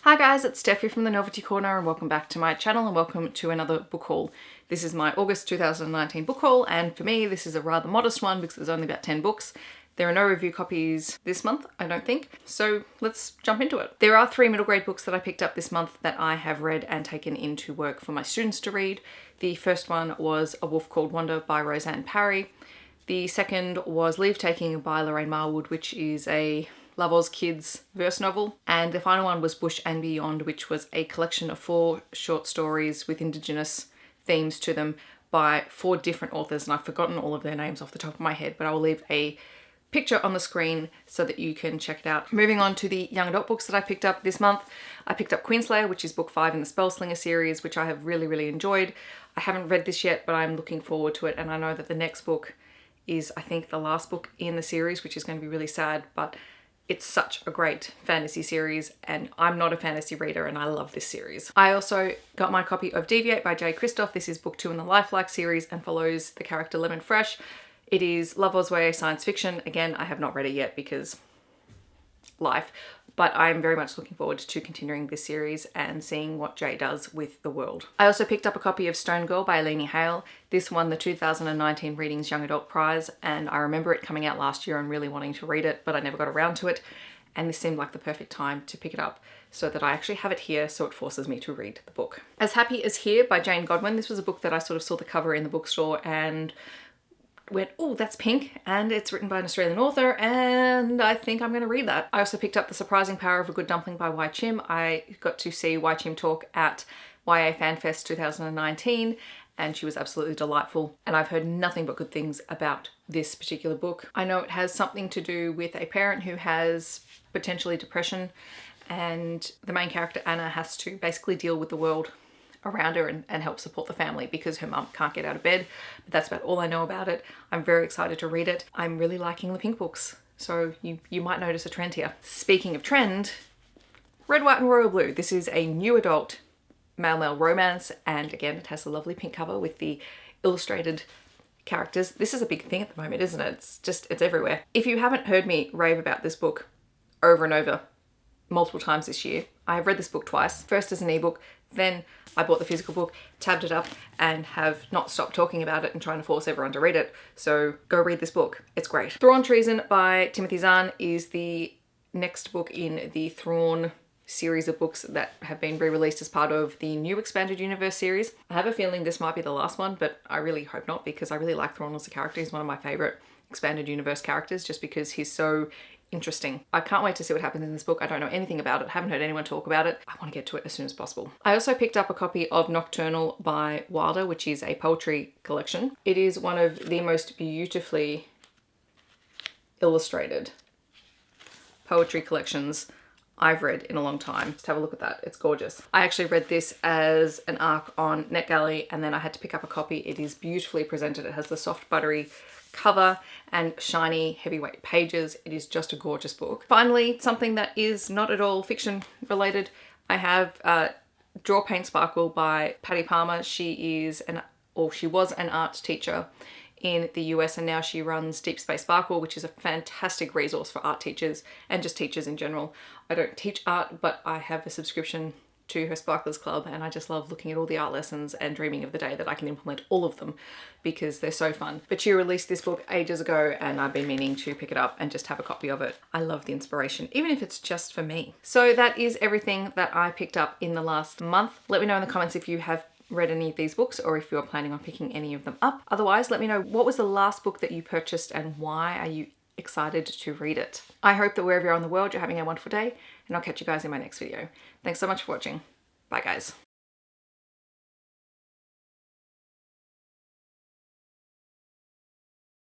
Hi guys, it's Steffi from the Novelty Corner and welcome back to my channel and welcome to another book haul. This is my August 2019 book haul, and for me this is a rather modest one because there's only about 10 books. There are no review copies this month, I don't think, so let's jump into it. There are 3 middle grade books that I picked up this month that I have read and taken into work for my students to read. The first one was A Wolf Called Wanda by Roseanne Parry. The second was Leave Taking by Lorraine Marwood, which is a Love Oz Kids verse novel. And the final one was Bush and Beyond, which was a collection of 4 short stories with Indigenous themes to them by 4 different authors, and I've forgotten all of their names off the top of my head, but I will leave a picture on the screen so that you can check it out. Moving on to the young adult books that I picked up this month. I picked up Queenslayer, which is book 5 in the Spellslinger series, which I have really enjoyed. I haven't read this yet, but I'm looking forward to it, and I know that the next book is, I think, the last book in the series, which is going to be really sad, but it's such a great fantasy series, and I'm not a fantasy reader and I love this series. I also got my copy of Deviate by Jay Kristoff. This is book 2 in the Lifelike series and follows the character Lemon Fresh. It is Love Oz way science fiction. Again, I have not read it yet because life, but I'm very much looking forward to continuing this series and seeing what Jay does with the world. I also picked up a copy of Stone Girl by Eleni Hale. This won the 2019 Readings Young Adult Prize, and I remember it coming out last year and really wanting to read it, but I never got around to it, and this seemed like the perfect time to pick it up so that I actually have it here, so it forces me to read the book. As Happy as Here by Jane Godwin. This was a book that I sort of saw the cover in the bookstore and went, oh, that's pink, and it's written by an Australian author, and I think I'm going to read that. I also picked up The Surprising Power of a Good Dumpling by Y Chim. I got to see Y Chim talk at YA FanFest 2019, and she was absolutely delightful, and I've heard nothing but good things about this particular book. I know it has something to do with a parent who has potentially depression, and the main character Anna has to basically deal with the world around her and help support the family because her mum can't get out of bed. But that's about all I know about it. I'm very excited to read it. I'm really liking the pink books, so you might notice a trend here. Speaking of trend, Red, White and Royal Blue. This is a new adult male romance, and again it has a lovely pink cover with the illustrated characters. This is a big thing at the moment, isn't it? It's everywhere. If you haven't heard me rave about this book over and over multiple times this year, I have read this book twice. First as an ebook, then I bought the physical book, tabbed it up, and have not stopped talking about it and trying to force everyone to read it. So go read this book. It's great. Thrawn Treason by Timothy Zahn is the next book in the Thrawn series of books that have been re-released as part of the new Expanded Universe series. I have a feeling this might be the last one, but I really hope not, because I really like Thrawn as a character. He's one of my favorite Expanded Universe characters just because he's so interesting. I can't wait to see what happens in this book. I don't know anything about it, haven't heard anyone talk about it. I want to get to it as soon as possible. I also picked up a copy of Nocturnal by Wilder, which is a poetry collection. It is one of the most beautifully illustrated poetry collections I've read in a long time. Just have a look at that. It's gorgeous. I actually read this as an ARC on NetGalley, and then I had to pick up a copy. It is beautifully presented. It has the soft buttery cover and shiny heavyweight pages. It is just a gorgeous book. Finally, something that is not at all fiction related. I have Draw Paint Sparkle by Patty Palmer. She was an art teacher in the US, and now she runs Deep Space Sparkle, which is a fantastic resource for art teachers and just teachers in general. I don't teach art, but I have a subscription to her Sparklers Club, and I just love looking at all the art lessons and dreaming of the day that I can implement all of them because they're so fun. But she released this book ages ago and I've been meaning to pick it up and just have a copy of it. I love the inspiration, even if it's just for me. So that is everything that I picked up in the last month. Let me know in the comments if you have read any of these books or if you're planning on picking any of them up. Otherwise, let me know what was the last book that you purchased and why are you excited to read it. I hope that wherever you are in the world, you're having a wonderful day, and I'll catch you guys in my next video. Thanks so much for watching. Bye guys.